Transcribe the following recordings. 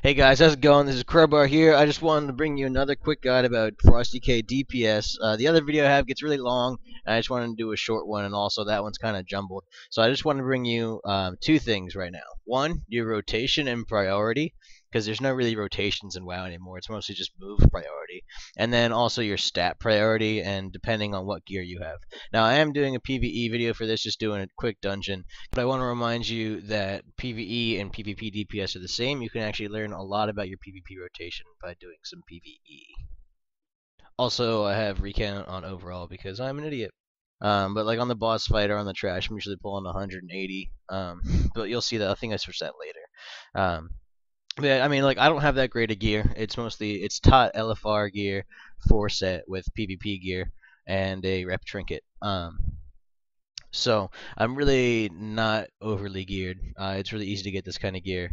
Hey guys, how's it going? This is Crowbar here. I just wanted to bring you another quick guide about Frosty K DPS. The other video I have gets really long, and I just wanted to do a short one, and also that one's kind of jumbled. So I just want to bring you two things right now. One, your rotation and priority, because there's no really rotations in WoW anymore. It's mostly just move priority. And then also your stat priority, and depending on what gear you have. Now, I am doing a PvE video for this, just doing a quick dungeon. But I want to remind you that PvE and PvP DPS are the same. You can actually learn a lot about your PvP rotation by doing some PvE. Also, I have recount on overall because I'm an idiot. But like on the boss fight or on the trash, I'm usually pulling 180. But you'll see that. I think I switch that later. Yeah, I mean, like, I don't have that great a gear. It's tot LFR gear, 4-set with PvP gear, and a rep trinket. So I'm really not overly geared. It's really easy to get this kind of gear.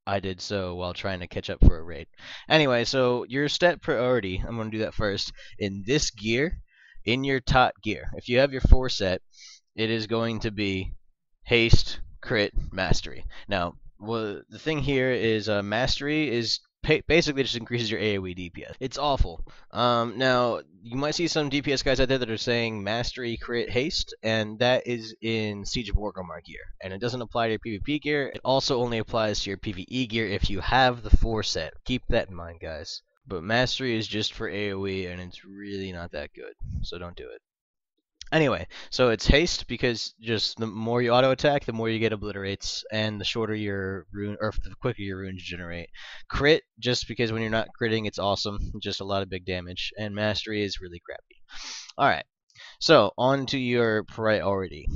I did so while trying to catch up for a raid. Anyway, so your stat priority, I'm going to do that first. In this gear, in your tot gear, if you have your 4-set, it is going to be haste, crit, mastery. Now, well, the thing here is mastery is basically just increases your AoE DPS. It's awful. Now, you might see some DPS guys out there that are saying mastery, crit, haste, and that is in Siege of Orgrimmar gear. And it doesn't apply to your PvP gear. It also only applies to your PvE gear if you have the 4-set. Keep that in mind, guys. But mastery is just for AoE, and it's really not that good, so don't do it. Anyway, so it's haste because just the more you auto attack, the more you get obliterates, and the shorter your rune, or the quicker your runes generate. Crit, just because when you're not critting, it's awesome, just a lot of big damage, and mastery is really crappy. Alright, so on to your priority.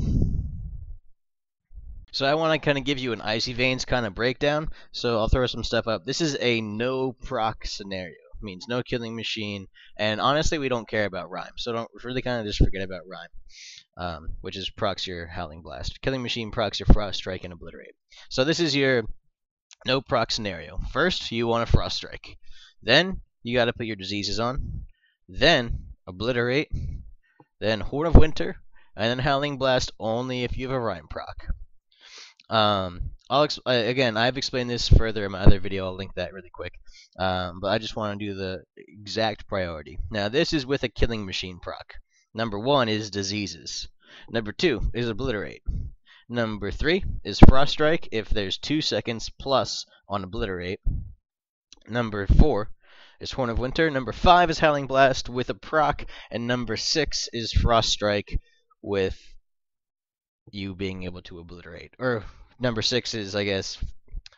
So I want to kind of give you an Icy Veins kind of breakdown, so I'll throw some stuff up. This is a no proc scenario. Means no killing machine, and honestly we don't care about rhyme, so don't really kind of just forget about rhyme, which is procs your Howling Blast. Killing machine procs your Frost Strike and Obliterate. So this is your no proc scenario. First you want a Frost Strike, then you got to put your diseases on, then Obliterate, then Horn of Winter, and then Howling Blast only if you have a rhyme proc. Again, I've explained this further in my other video. I'll link that really quick. But I just want to do the exact priority. Now, this is with a killing machine proc. Number 1 is diseases. Number 2 is obliterate. Number 3 is frost strike if there's 2 seconds plus on obliterate. Number 4 is Horn of Winter. Number 5 is Howling Blast with a proc. And number 6 is frost strike with you being able to obliterate. Or number 6 is, I guess,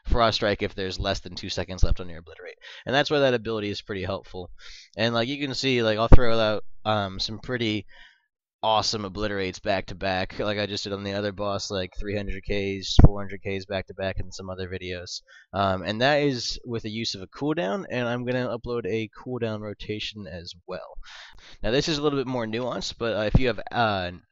Frost Strike if there's less than 2 seconds left on your Obliterate. And that's why that ability is pretty helpful. And like you can see, like I'll throw out some pretty awesome obliterates back to back, like I just did on the other boss, like 300Ks, 400Ks back to back in some other videos. And that is with the use of a cooldown, and I'm going to upload a cooldown rotation as well. Now this is a little bit more nuanced, but if you have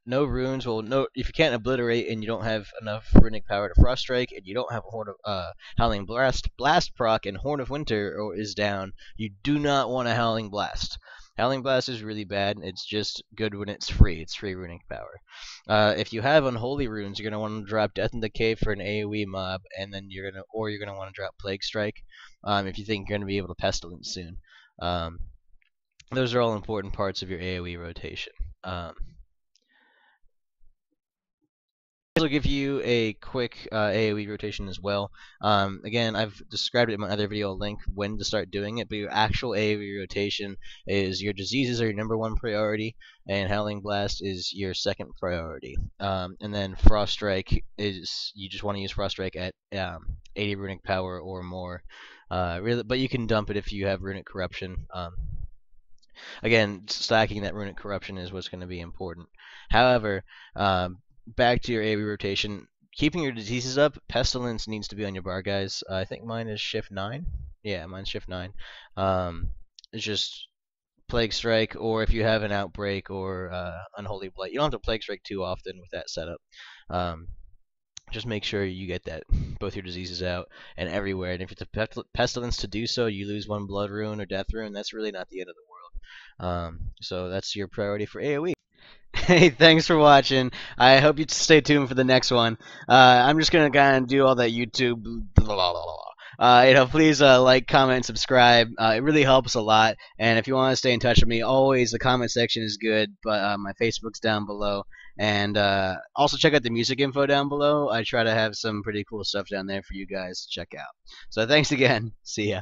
no runes, well, if you can't obliterate and you don't have enough runic power to frost strike, and you don't have a Horn of Howling Blast proc, and Horn of Winter is down, you do not want a Howling Blast. Howling Blast is really bad. It's just good when it's free. It's free runic power. If you have Unholy Runes, you're gonna want to drop Death and Decay for an AoE mob, and then you're gonna want to drop Plague Strike if you think you're gonna be able to Pestilence soon. Those are all important parts of your AoE rotation. I'll give you a quick AoE rotation as well. Again, I've described it in my other video. I'll link when to start doing it, but your actual AoE rotation is your diseases are your number 1 priority, and Howling Blast is your 2nd priority. And then Frost Strike is, you just want to use Frost Strike at 80 runic power or more. Really, but you can dump it if you have runic corruption. Again, stacking that runic corruption is what's going to be important. However, back to your AoE rotation, keeping your diseases up, Pestilence needs to be on your bar, guys. I think mine is shift 9. Yeah, mine's shift 9. It's just Plague Strike, or if you have an Outbreak or Unholy Blight. You don't have to Plague Strike too often with that setup. Just make sure you get both your diseases out and everywhere. And if it's a Pestilence to do so, you lose 1 Blood Rune or Death Rune. That's really not the end of the world. So that's your priority for AoE. Hey, thanks for watching. I hope you stay tuned for the next one. I'm just gonna kind of do all that YouTube blah, blah, blah, blah. Please like, comment, subscribe. It really helps a lot. And if you want to stay in touch with me, always the comment section is good. But my Facebook's down below, and also check out the music info down below. I try to have some pretty cool stuff down there for you guys to check out. So thanks again. See ya.